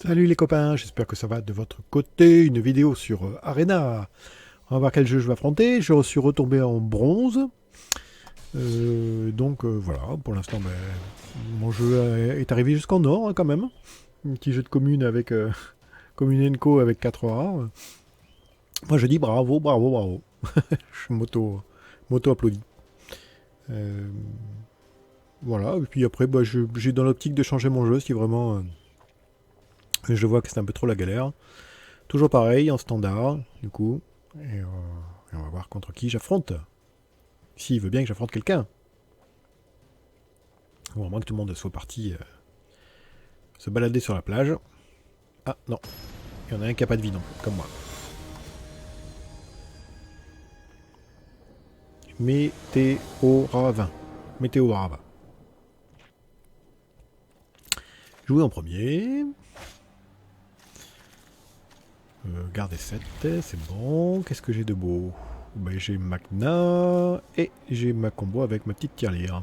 Salut les copains, j'espère que ça va de votre côté. Une vidéo sur Arena. On va voir quel jeu je vais affronter. Je suis retombé en bronze. Voilà, pour l'instant, mon jeu est arrivé jusqu'en or hein, quand même. Un petit jeu de commune avec Commune Co avec 4 rares. Moi je dis bravo, bravo, bravo. Je moto applaudis. Euh, voilà, et puis après, j'ai dans l'optique de changer mon jeu si vraiment je vois que c'est un peu trop la galère. Toujours pareil, en standard, du coup. Et on va voir contre qui j'affronte. S'il veut bien que j'affronte quelqu'un. Ou à moins que tout le monde soit parti se balader sur la plage. Ah non, il y en a un qui a pas de vie non plus, comme moi. Météorava. Météorava. Jouer en premier. Garder 7, c'est bon. Qu'est-ce que j'ai de beau? J'ai Magna et j'ai ma combo avec ma petite tirelire.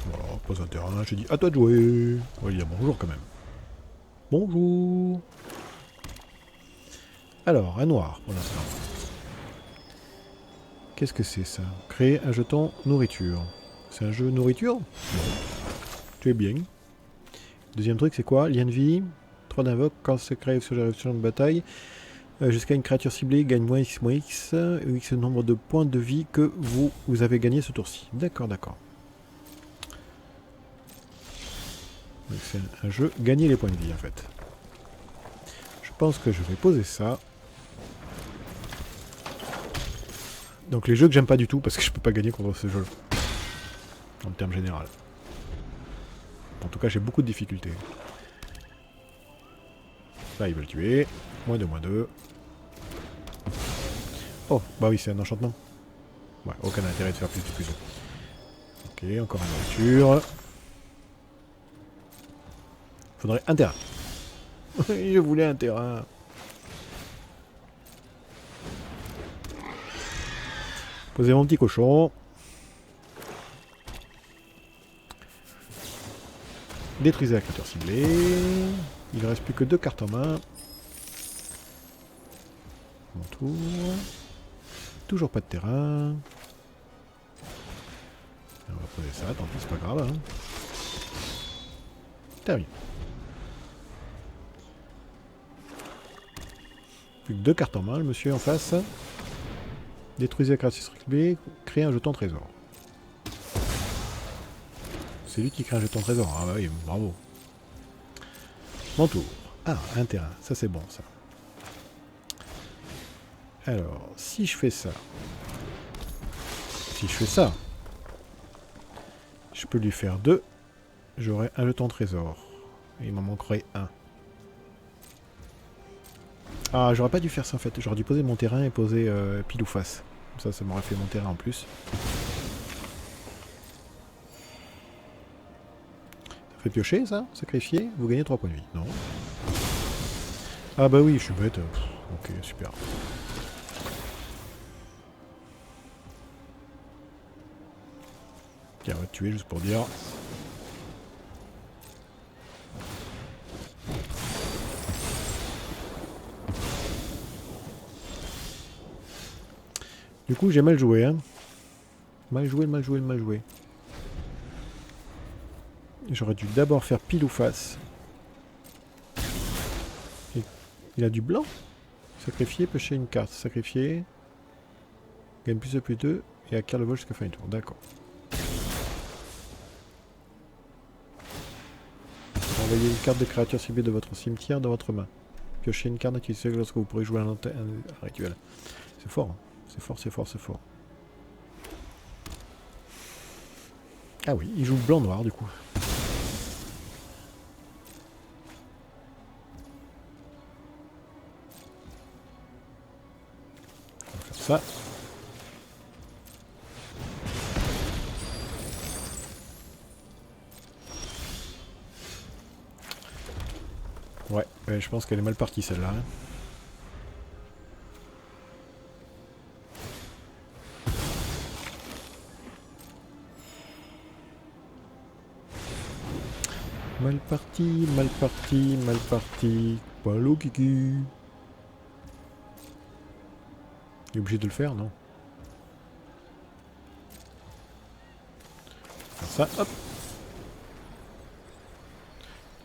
Voilà, pose un terrain, j'ai dit à toi de jouer. On va dire bonjour quand même. Bonjour. Alors, un noir pour l'instant. Qu'est-ce que c'est ça? Créer un jeton nourriture. C'est un jeu nourriture? Non. Tu es bien. Deuxième truc, c'est quoi? Lien de vie. 3 d'invoque. Quand c'est créé sur la révolution de bataille, jusqu'à une créature ciblée gagne moins X, X nombre de points de vie que vous avez gagné ce tour-ci. D'accord, d'accord. C'est un jeu gagner les points de vie en fait. Je pense que je vais poser ça. Donc les jeux que j'aime pas du tout parce que je peux pas gagner contre ce jeu. En termes général. En tout cas, j'ai beaucoup de difficultés. Là, ils veulent tuer. Moins 2, moins 2. Oh, bah oui, c'est un enchantement. Ouais, aucun intérêt de faire plus de plus. Ok, encore une nourriture. Faudrait un terrain. Je voulais un terrain. Posez mon petit cochon. Détruisez la créature ciblée. Il ne reste plus que 2 cartes en main. Mon tour. Toujours pas de terrain. On va poser ça, tant pis, c'est pas grave. Hein. Terminé. Plus que 2 cartes en main, le monsieur en face. Détruisez la créature ciblée, créez un jeton trésor. C'est lui qui crée un jeton trésor. Ah bah oui, bravo. Mon tour. Ah, un terrain. Ça c'est bon ça. Alors, si je fais ça. Si je fais ça. Je peux lui faire 2. J'aurai un jeton trésor. Et il m'en manquerait un. Ah, j'aurais pas dû faire ça en fait. J'aurais dû poser mon terrain et poser pile ou face. Comme ça m'aurait fait mon terrain en plus. Ça fait piocher ça? Sacrifier? Vous gagnez 3 points de vie. Non. Ah bah oui, je suis bête. Ok, super. Tiens, on va te tuer juste pour dire. Du coup, j'ai mal joué, hein. Mal joué, mal joué, mal joué. J'aurais dû d'abord faire pile ou face. Et il a du blanc. Sacrifier, pêcher une carte. Sacrifier. Gagne plus de plus 2 et acquiert le vol jusqu'à fin du tour. D'accord. Envoyez une carte de créature ciblée de votre cimetière dans votre main. Piochez une carte qui se lorsque vous pourrez jouer un rituel. C'est fort, hein. C'est fort, c'est fort, c'est fort. Ah oui, il joue blanc-noir du coup. On va faire ça. Ouais, je pense qu'elle est mal partie celle-là. Hein. Mal parti, mal parti, mal parti. Palo kiki. Il est obligé de le faire, non? Faire ça, hop.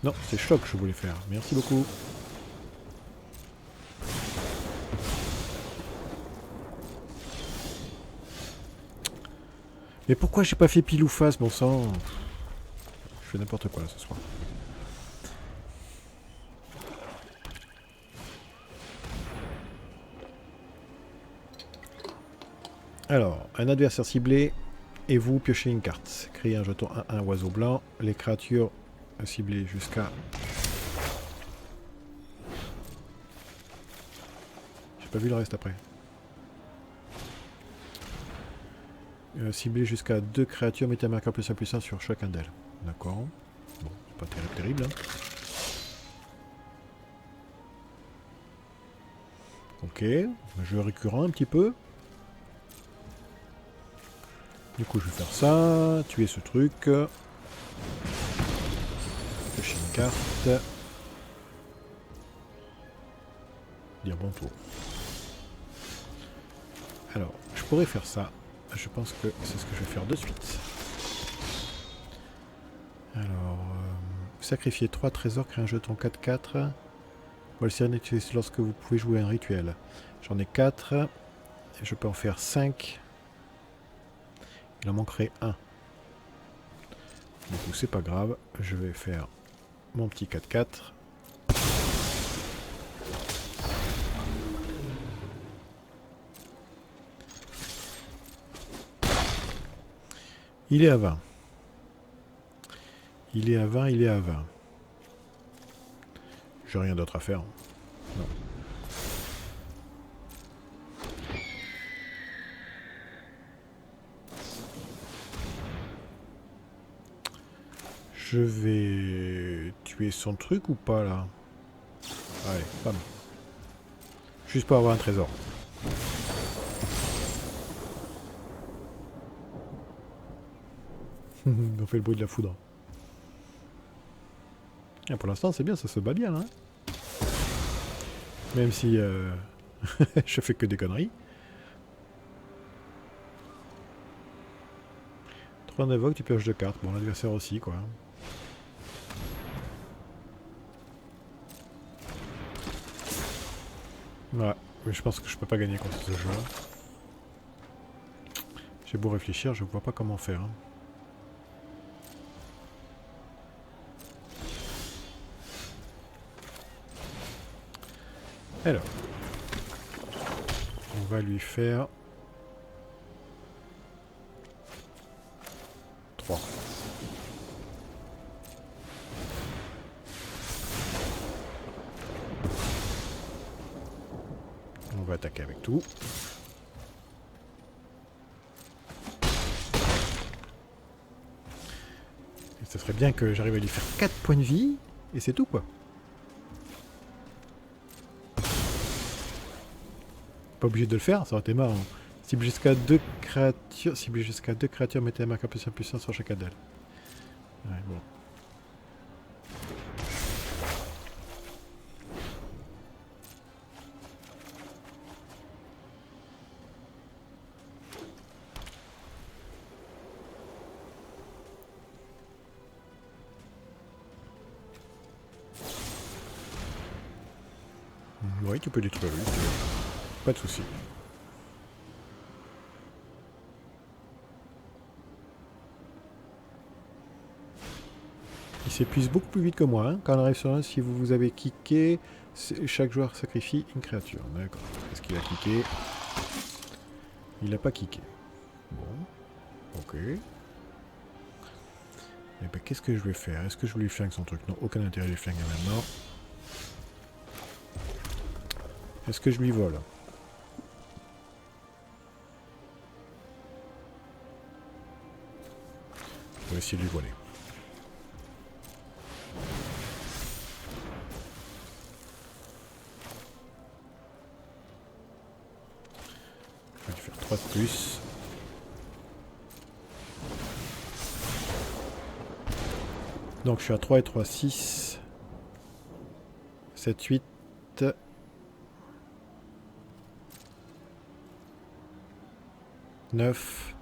Non, c'est choc que je voulais faire. Merci beaucoup. Mais pourquoi j'ai pas fait pile ou face, bon sang? Je fais n'importe quoi là ce soir. Alors, un adversaire ciblé et vous piochez une carte. Créez un jeton 1-1 oiseau blanc. Les créatures ciblées jusqu'à... J'ai pas vu le reste après. Ciblé jusqu'à 2 créatures, mettez un marqueur plus 1/+1 sur chacun d'elles. D'accord. Bon, c'est pas terrible, terrible. Hein. Ok, jeu récurrent un petit peu. Du coup, je vais faire ça, tuer ce truc. Piocher une carte. Dire bon tour. Alors, je pourrais faire ça. Je pense que c'est ce que je vais faire de suite. Alors, sacrifier 3 trésors, créer un jeton 4-4. Le sirène utilise lorsque vous pouvez jouer un rituel. J'en ai 4. Et je peux en faire 5. Il en manquerait 1. Du coup, c'est pas grave. Je vais faire mon petit 4-4. Il est à 20. Il est à 20, il est à 20. J'ai rien d'autre à faire. Non. Je vais tuer son truc ou pas là? Allez, bam. Juste pour avoir un trésor. On fait le bruit de la foudre. Ah, pour l'instant c'est bien, ça se bat bien là. Même si je fais que des conneries. 3 en invoque, tu pioches 2 cartes. Bon, l'adversaire aussi quoi. Ouais, mais je pense que je peux pas gagner contre ce jeu. J'ai beau réfléchir, je vois pas comment faire. Hein. Alors, on va lui faire 3. On va attaquer avec tout. Et ce serait bien que j'arrive à lui faire 4 points de vie, et c'est tout quoi. Pas obligé de le faire, ça aurait été marrant. Cible jusqu'à 2 créatures. Cible jusqu'à 2 créatures, mettez un marqueur plus 1/+1 sur chacun d'elles. Ouais, bon. Oui, tu peux détruire lui. Pas de soucis. Il s'épuise beaucoup plus vite que moi. Hein. Quand on arrive sur un, si vous avez kické, chaque joueur sacrifie une créature. D'accord. Est-ce qu'il a kické? Il n'a pas kické. Bon. Ok. Et ben, qu'est-ce que je vais faire? Est-ce que je lui flingue son truc? Non, aucun intérêt de lui flinguer maintenant. Est-ce que je lui vole? Je vais essayer de lui voler. Je vais lui faire 3 de plus. Donc je suis à 3 et 3, 6. 7, 8. 9.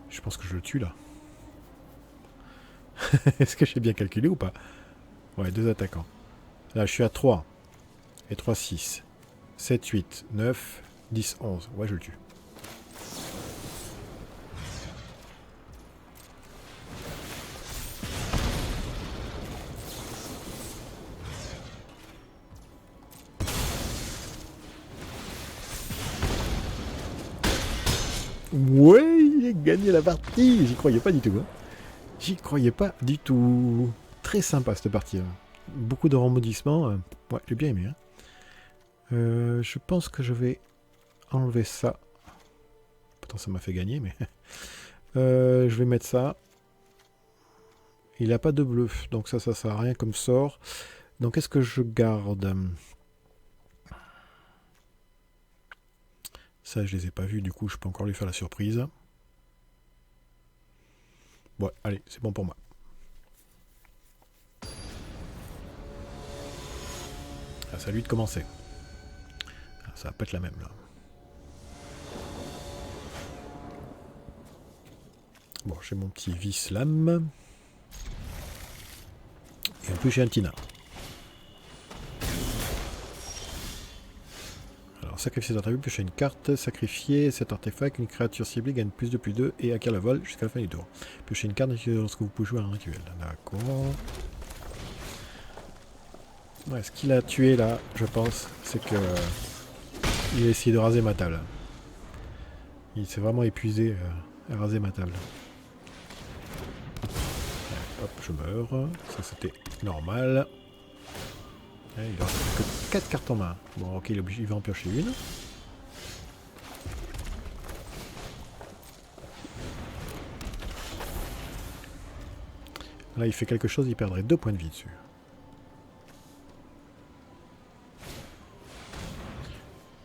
Je pense que je le tue là. Est-ce que j'ai bien calculé ou pas? Ouais, 2 attaquants. Là, je suis à 3. Et 3, 6. 7, 8, 9, 10, 11. Ouais, je le tue. Ouais, j'ai gagné la partie. J'y croyais pas du tout. Hein. J'y croyais pas du tout. Très sympa cette partie. Hein. Beaucoup de rebondissements. Ouais, j'ai bien aimé. Hein. Je pense que je vais enlever ça. Pourtant, ça m'a fait gagner, mais... je vais mettre ça. Il n'a pas de bleu, donc ça sert à rien comme sort. Donc, est-ce que je garde? Ça, je les ai pas vus, du coup, je peux encore lui faire la surprise. Ouais, allez, c'est bon pour moi. Ah, c'est à lui de commencer. Ah, ça va pas être la même, là. Bon, j'ai mon petit vis-lame. Et en plus, j'ai un Tina. Alors, sacrifier cet attribut, piocher une carte, sacrifier cet artefact, une créature ciblée gagne plus 2 et acquiert le vol jusqu'à la fin du tour. Piocher une carte lorsque vous pouvez jouer à un rituel. D'accord. Ouais, ce qu'il a tué là, je pense, c'est que il a essayé de raser ma table. Il s'est vraiment épuisé à raser ma table. Hop, je meurs. Ça c'était normal. Il a que 4 cartes en main. Bon, ok, il va en piocher une. Là, il fait quelque chose, il perdrait 2 points de vie dessus.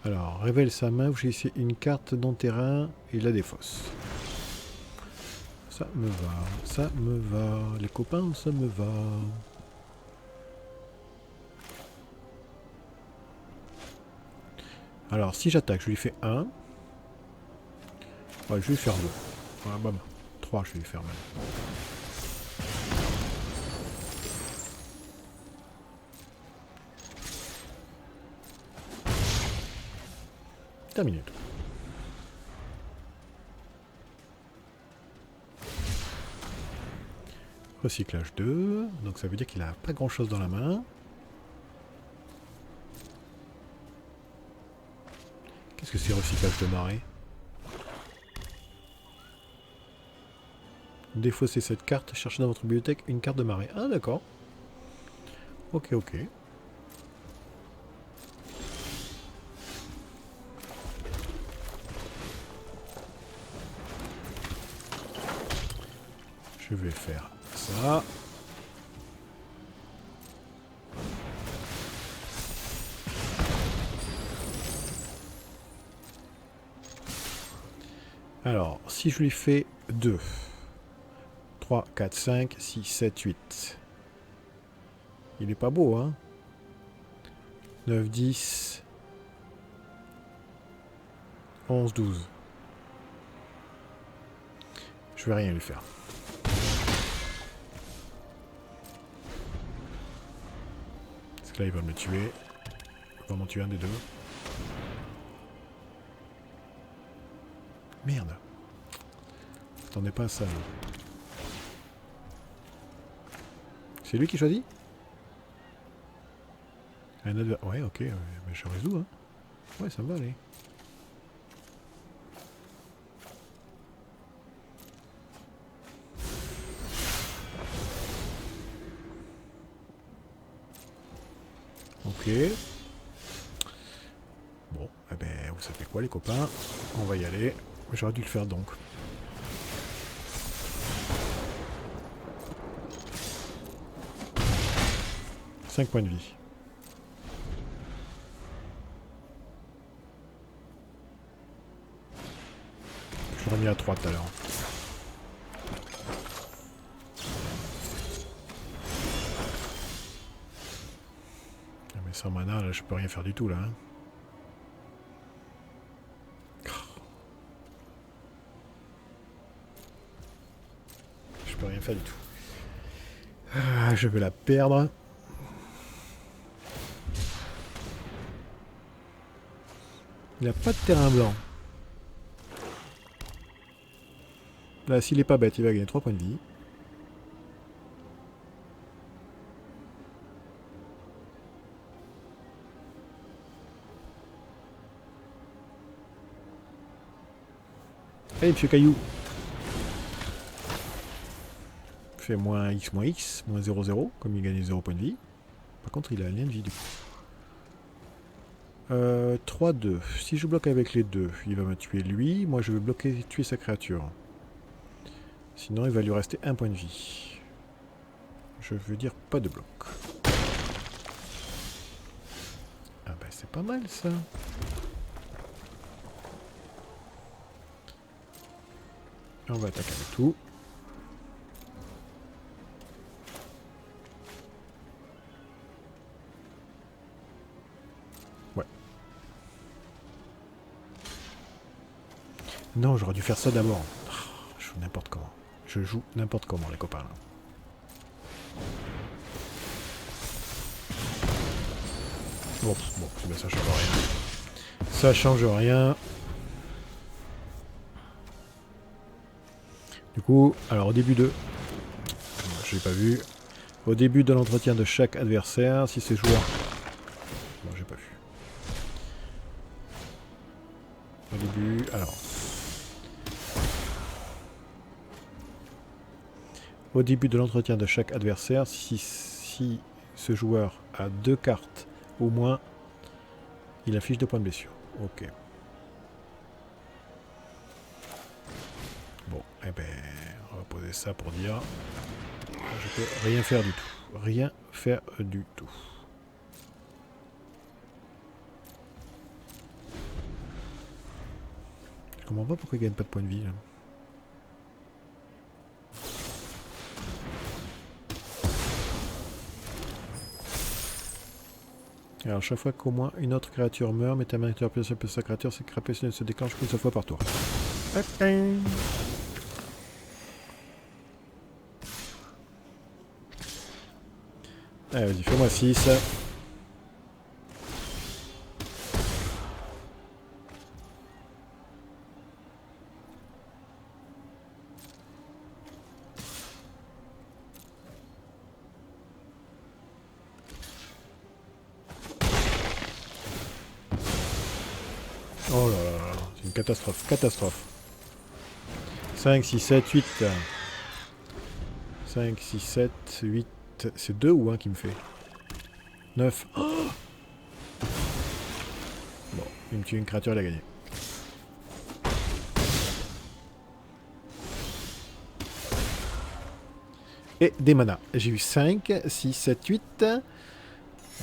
Alors, révèle sa main, vous choisissez une carte dans terrain et la défausse. Ça me va, ça me va. Les copains, ça me va. Alors, si j'attaque, je lui fais 1. Ouais, je vais lui faire 2. Ouais, bam. 3, je vais lui faire même. Terminé. Recyclage 2. Donc ça veut dire qu'il a pas grand chose dans la main. Qu'est-ce que c'est recyclage de marée? Défausser cette carte, cherchez dans votre bibliothèque une carte de marée. Ah d'accord. Ok, ok. Je vais faire ça. Alors, si je lui fais 2, 3, 4, 5, 6, 7, 8. Il est pas beau, hein? 9, 10, 11, 12. Je vais rien lui faire. Parce que là, il va me tuer. Il va m'en tuer un des deux. Merde. J'attendais pas à ça. C'est lui qui choisit? Un autre... Ouais, ok. Mais je résous, hein. Ouais, ça me va aller. Ok. Bon, eh ben, vous savez quoi les copains? On va y aller. J'aurais dû le faire donc. « 5 points de vie. Je On a mis à 3 tout à l'heure. Mais sans mana, là, je peux rien faire du tout, là. Hein. Je peux rien faire du tout. Ah, je vais la perdre. Il n'a pas de terrain blanc. Là, s'il est pas bête, il va gagner 3 points de vie. Allez, monsieur Caillou. Fait moins X, moins 0,0, comme il gagne 0 points de vie. Par contre, il a un lien de vie du coup. 3-2. Si je bloque avec les deux, il va me tuer lui. Moi, je vais bloquer, tuer sa créature. Sinon, il va lui rester un point de vie. Je veux dire pas de bloc. Ah bah c'est pas mal ça. On va attaquer avec tout. Ouais. Non, j'aurais dû faire ça d'abord. Oh, je joue n'importe comment. Je joue n'importe comment, les copains. Là. Bon, ben, ça change rien. Ça change rien. Du coup, alors au début de... Je l'ai pas vu. Au début de l'entretien de chaque adversaire, si ces joueurs... Non, j'ai pas vu. Au début... Alors... Au début de l'entretien de chaque adversaire, si ce joueur a 2 cartes au moins, il affiche 2 points de blessure. Ok. Bon, eh ben, on va poser ça pour dire... Je peux rien faire du tout. Rien faire du tout. Je comprends pas pourquoi il gagne pas de points de vie là. Alors chaque fois qu'au moins une autre créature meurt, mettez à main sur sa créature, cette créature ne se déclenche qu'une seule fois par tour. Allez, vas-y, fais-moi 6. Oh là là, c'est une catastrophe, catastrophe. 5, 6, 7, 8. 5, 6, 7, 8. C'est 2 ou 1 qui me fait 9. Oh bon, il me tue une créature, il a gagné. Et des manas. J'ai eu 5, 6, 7, 8.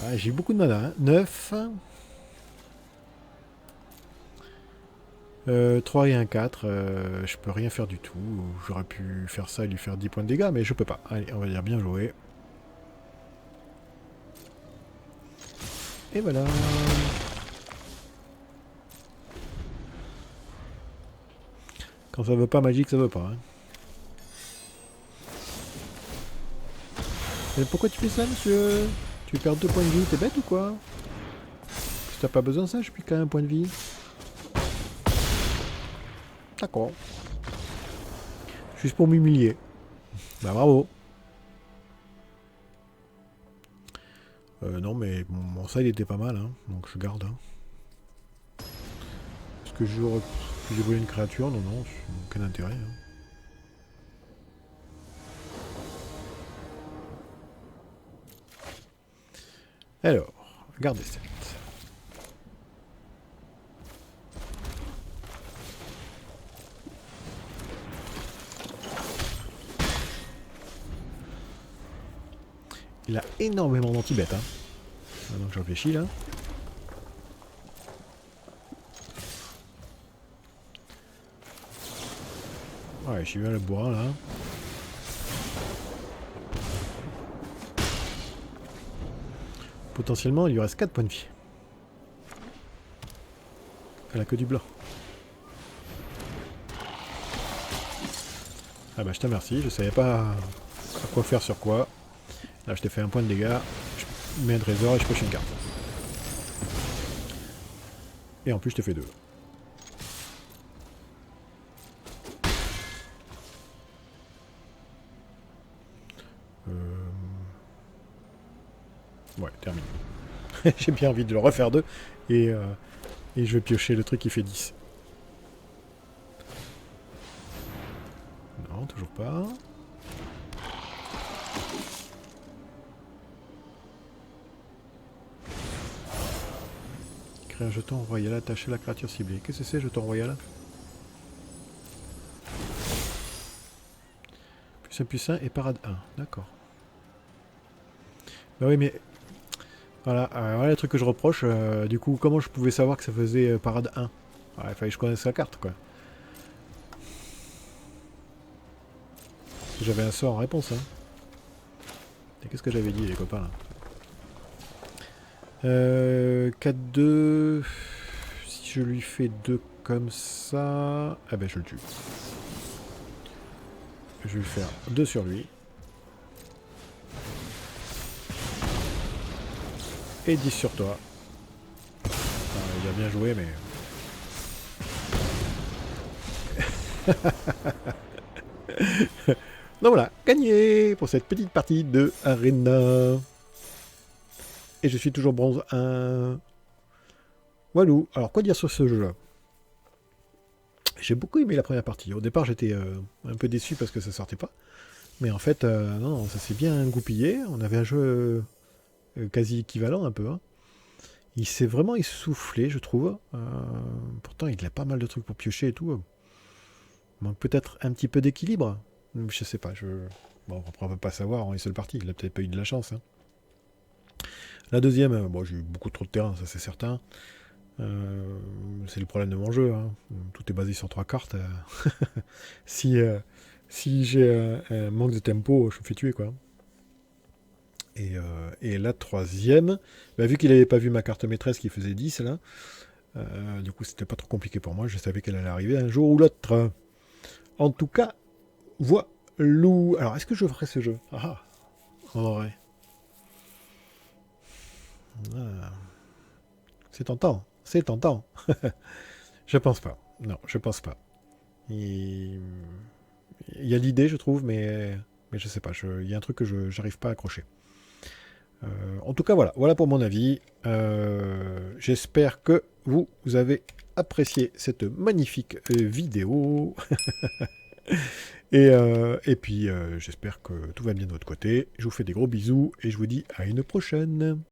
Ah, j'ai eu beaucoup de mana. Hein. 9. 3 et un 4. Je peux rien faire du tout. J'aurais pu faire ça et lui faire 10 points de dégâts, mais je peux pas. Allez, on va dire bien joué. Et voilà. Quand ça veut pas magique, ça veut pas. Hein. Mais pourquoi tu fais ça, monsieur? Tu perds 2 points de vie, t'es bête ou quoi? Si t'as pas besoin de ça, je pique quand même un point de vie. D'accord. Juste pour m'humilier. Bah bravo. Non mais mon side était pas mal, hein, donc je garde. Hein. Est-ce que j'ai volé une créature? Non, non, aucun intérêt. Hein. Alors, gardez cette. Il a énormément d'anti-bêtes. Hein. Maintenant que je réfléchis là. Ouais, j'y vais le bois là. Potentiellement, il lui reste 4 points de vie. Elle a que du blanc. Ah bah je te remercie, je savais pas à quoi faire sur quoi. Là je t'ai fait un point de dégâts, je mets un trésor et je pioche une carte. Et en plus je t'ai fait 2. Ouais, terminé. J'ai bien envie de le refaire 2. Et je vais piocher le truc qui fait 10. Non, toujours pas. Créer un jeton royal attaché à la créature ciblée. Qu'est-ce que c'est, jeton royal? Plus 1 et parade 1. D'accord. Bah oui, mais... Voilà, voilà le truc que je reproche. Du coup, comment je pouvais savoir que ça faisait parade 1? Ouais, il fallait que je connaisse la carte, quoi. J'avais un sort en réponse, hein. Et qu'est-ce que j'avais dit, les copains, là 4-2... Si je lui fais 2 comme ça... Ah ben, je le tue. Je vais lui faire 2 sur lui. Et 10 sur toi. Enfin, il a bien joué, mais... Donc voilà, gagné pour cette petite partie de Arena. Et je suis toujours bronze 1. Walou. Alors, quoi dire sur ce jeu-là? J'ai beaucoup aimé la première partie. Au départ, j'étais un peu déçu parce que ça sortait pas. Mais en fait, non, ça s'est bien goupillé. On avait un jeu quasi équivalent un peu. Hein. Il s'est vraiment essoufflé, je trouve. Pourtant, il a pas mal de trucs pour piocher et tout. Il manque peut-être un petit peu d'équilibre. Je sais pas. Bon, après, on peut pas savoir en une seule partie. Il a peut-être pas eu de la chance. Hein. La deuxième, bon, j'ai eu beaucoup trop de terrain, ça c'est certain. C'est le problème de mon jeu. Hein. Tout est basé sur 3 cartes. si j'ai un manque de tempo, je me fais tuer, quoi. Et la troisième, bah, vu qu'il n'avait pas vu ma carte maîtresse qui faisait 10, là, du coup c'était pas trop compliqué pour moi, je savais qu'elle allait arriver un jour ou l'autre. En tout cas, voilà. Alors, est-ce que je ferai ce jeu? Ah, en vrai. Ah. C'est tentant, c'est tentant. Je pense pas. Non, je pense pas. Il y a l'idée, je trouve, mais je sais pas. Il y a un truc que je n'arrive pas à accrocher. En tout cas, voilà pour mon avis. J'espère que vous avez apprécié cette magnifique vidéo. et puis, j'espère que tout va bien de votre côté. Je vous fais des gros bisous et je vous dis à une prochaine.